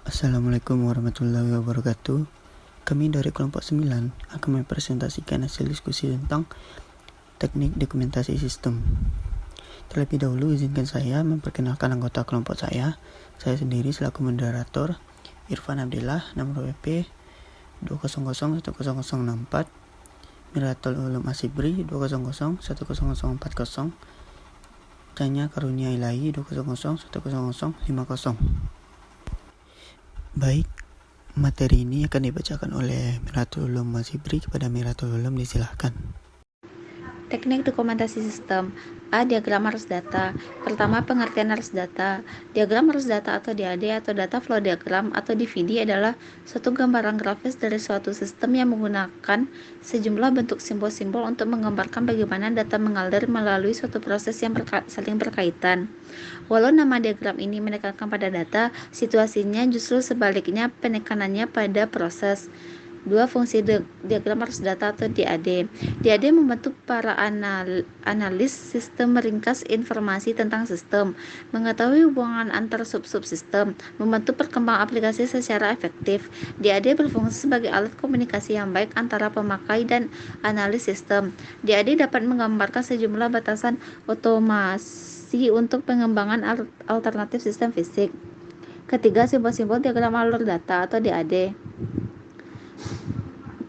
Assalamualaikum warahmatullahi wabarakatuh. Kami dari kelompok 9 akan mempresentasikan hasil diskusi tentang teknik dokumentasi sistem. Terlebih dahulu izinkan saya memperkenalkan anggota kelompok saya. Saya sendiri selaku moderator Irfan Abdillah, nomor WP 2001064, Miratul Ulum Asibri 2001040, Tanya Karunia Ilahi 2001050. Baik, materi ini akan dibacakan oleh Miratul Ulum Asibri. Kepada Miratul Ulum disilahkan. Teknik dokumentasi sistem. A. Diagram arus data. Pertama, pengertian arus data. Diagram arus data atau DAD atau data flow diagram atau DVD adalah suatu gambaran grafis dari suatu sistem yang menggunakan sejumlah bentuk simbol-simbol untuk menggambarkan bagaimana data mengalir melalui suatu proses yang saling berkaitan. Walau nama diagram ini menekankan pada data, situasinya justru sebaliknya, penekanannya pada proses. 2. Fungsi diagram arus data atau DAD. DAD membantu para analis sistem meringkas informasi tentang sistem, mengetahui hubungan antar sub-subsistem, membantu perkembangan aplikasi secara efektif. DAD berfungsi sebagai alat komunikasi yang baik antara pemakai dan analis sistem. DAD dapat menggambarkan sejumlah batasan otomasi untuk pengembangan alternatif sistem fisik. Ketiga, simbol-simbol diagram alur data atau DAD.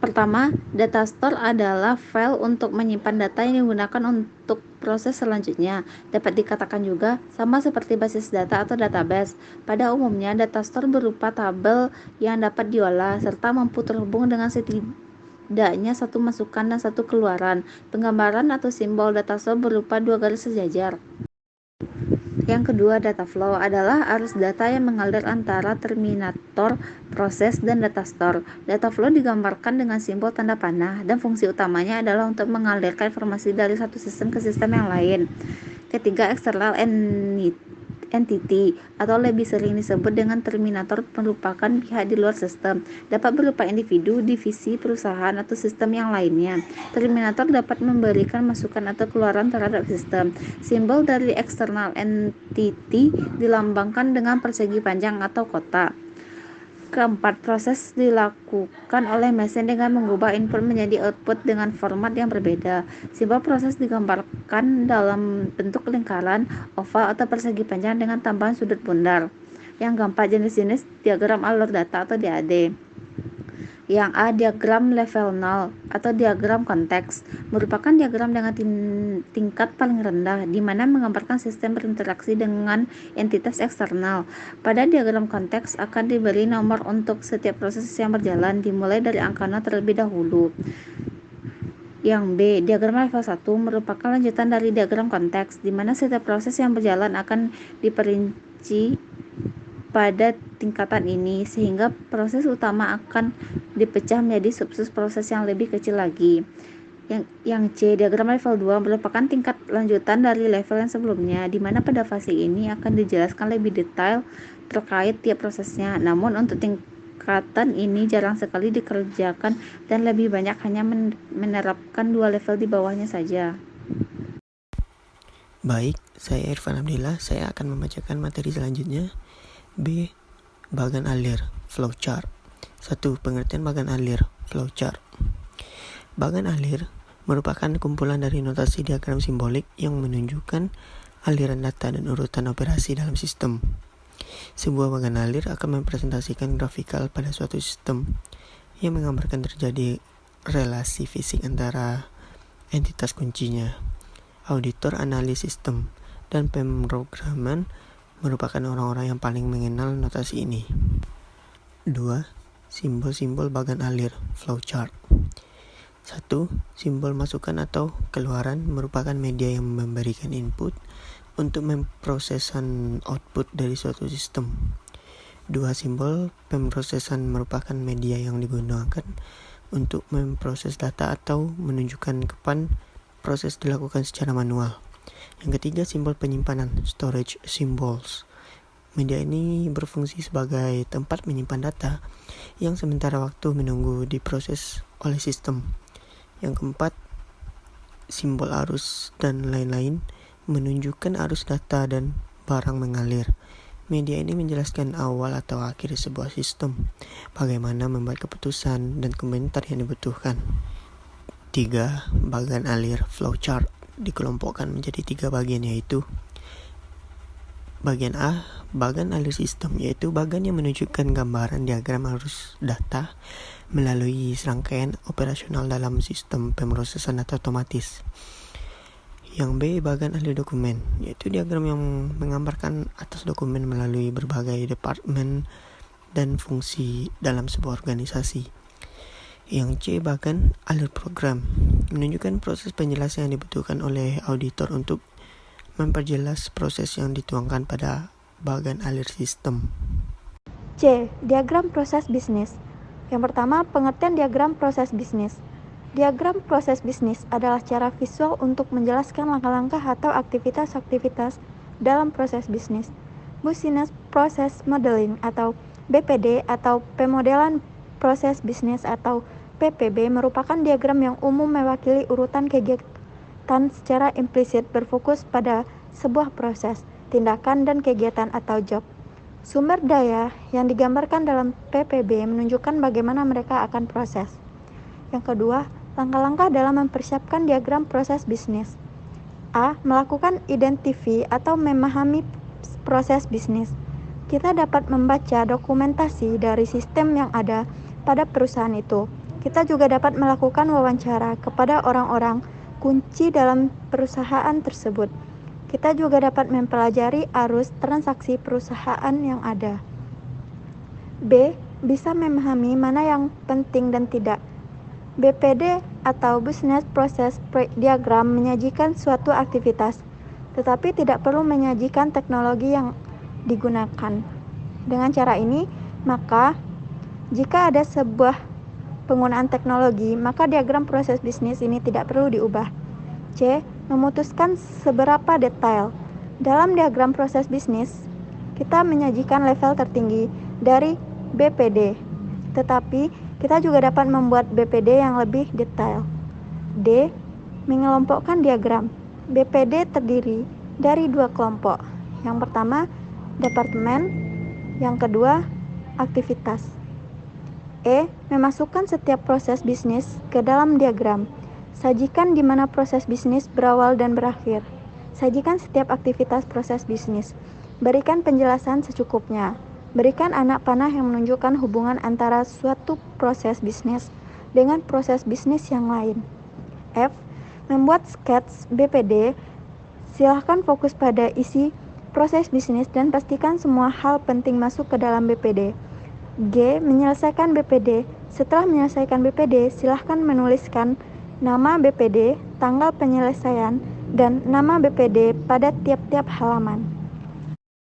Pertama, data store adalah file untuk menyimpan data yang digunakan untuk proses selanjutnya. Dapat dikatakan juga sama seperti basis data atau database. Pada umumnya, data store berupa tabel yang dapat diolah serta mampu terhubung dengan setidaknya satu masukan dan satu keluaran. Penggambaran atau simbol data store berupa dua garis sejajar. Yang kedua, data flow adalah arus data yang mengalir antara terminator proses dan data store. Data flow digambarkan dengan simbol tanda panah dan fungsi utamanya adalah untuk mengalirkan informasi dari satu sistem ke sistem yang lain. Ketiga, external entity atau lebih sering disebut dengan terminator merupakan pihak di luar sistem. Dapat berupa individu, divisi, perusahaan, atau sistem yang lainnya. Terminator dapat memberikan masukan atau keluaran terhadap sistem. Simbol dari external entity dilambangkan dengan persegi panjang atau kotak. Keempat, proses dilakukan oleh mesin dengan mengubah input menjadi output dengan format yang berbeda. Simbol proses digambarkan dalam bentuk lingkaran, oval, atau persegi panjang dengan tambahan sudut bundar. Yang keempat, jenis-jenis diagram alur data atau DAD. Yang A, diagram level 0 atau diagram konteks, merupakan diagram dengan tingkat paling rendah, di mana menggambarkan sistem berinteraksi dengan entitas eksternal. Pada diagram konteks akan diberi nomor untuk setiap proses yang berjalan, dimulai dari angka 0 terlebih dahulu. Yang B, diagram level 1 merupakan lanjutan dari diagram konteks, di mana setiap proses yang berjalan akan diperinci pada tingkatan ini, sehingga proses utama akan dipecah menjadi proses yang lebih kecil lagi. Yang C, diagram level 2 merupakan tingkat lanjutan dari level yang sebelumnya, di mana pada fase ini akan dijelaskan lebih detail terkait tiap prosesnya. Namun untuk tingkatan ini jarang sekali dikerjakan dan lebih banyak hanya menerapkan dua level di bawahnya saja. Baik, saya Irfan Abdillah. Saya akan membacakan materi selanjutnya. B. Bagan alir flowchart. 1. Pengertian bagan alir flowchart. Bagan alir merupakan kumpulan dari notasi diagram simbolik yang menunjukkan aliran data dan urutan operasi dalam sistem. Sebuah bagan alir akan mempresentasikan grafikal pada suatu sistem yang menggambarkan terjadi relasi fisik antara entitas kuncinya. Auditor analis sistem dan pemrograman merupakan orang-orang yang paling mengenal notasi ini. 2. Simbol-simbol bagan alir flowchart. 1. Simbol masukan atau keluaran merupakan media yang memberikan input untuk memprosesan output dari suatu sistem. 2. Simbol pemrosesan merupakan media yang digunakan untuk memproses data atau menunjukkan kapan proses dilakukan secara manual. Yang ketiga, simbol penyimpanan, storage symbols. Media ini berfungsi sebagai tempat menyimpan data yang sementara waktu menunggu diproses oleh sistem. Yang keempat, simbol arus dan lain-lain menunjukkan arus data dan barang mengalir. Media ini menjelaskan awal atau akhir sebuah sistem, bagaimana membuat keputusan dan komentar yang dibutuhkan. 3. Bagan alir flowchart dikelompokkan menjadi 3 bagian, yaitu bagian A, bagan alir sistem, yaitu bagan yang menunjukkan gambaran diagram arus data melalui serangkaian operasional dalam sistem pemrosesan data otomatis. Yang B, bagan alir dokumen, yaitu diagram yang menggambarkan atas dokumen melalui berbagai departemen dan fungsi dalam sebuah organisasi. Yang C, bagan alir program, menunjukkan proses penjelasan yang dibutuhkan oleh auditor untuk memperjelas proses yang dituangkan pada bagan alir sistem. C. Diagram proses bisnis. Yang pertama, pengertian diagram proses bisnis. Diagram proses bisnis adalah cara visual untuk menjelaskan langkah-langkah atau aktivitas-aktivitas dalam proses bisnis. Business Process Modeling atau BPD atau pemodelan proses bisnis atau PPB merupakan diagram yang umum mewakili urutan kegiatan secara implisit berfokus pada sebuah proses, tindakan, dan kegiatan atau job. Sumber daya yang digambarkan dalam PPB menunjukkan bagaimana mereka akan proses. Yang kedua, langkah-langkah dalam mempersiapkan diagram proses bisnis. A. Melakukan identifi atau memahami proses bisnis. Kita dapat membaca dokumentasi dari sistem yang ada pada perusahaan itu. Kita juga dapat melakukan wawancara kepada orang-orang kunci dalam perusahaan tersebut. Kita juga dapat mempelajari arus transaksi perusahaan yang ada. B. Bisa memahami mana yang penting dan tidak. BPD atau Business Process Diagram menyajikan suatu aktivitas, tetapi tidak perlu menyajikan teknologi yang digunakan. Dengan cara ini, maka jika ada sebuah penggunaan teknologi, maka diagram proses bisnis ini tidak perlu diubah. C. Memutuskan seberapa detail. Dalam diagram proses bisnis, kita menyajikan level tertinggi dari BPD, tetapi kita juga dapat membuat BPD yang lebih detail. D. Mengelompokkan diagram. BPD terdiri dari 2 kelompok. Yang pertama, departemen. Yang kedua, aktivitas. E. Memasukkan setiap proses bisnis ke dalam diagram. Sajikan di mana proses bisnis berawal dan berakhir. Sajikan setiap aktivitas proses bisnis. Berikan penjelasan secukupnya. Berikan anak panah yang menunjukkan hubungan antara suatu proses bisnis dengan proses bisnis yang lain. F. Membuat skets BPD. Silahkan fokus pada isi proses bisnis dan pastikan semua hal penting masuk ke dalam BPD. G. Menyelesaikan BPD. Setelah menyelesaikan BPD, silahkan menuliskan nama BPD, tanggal penyelesaian, dan nama BPD pada tiap-tiap halaman.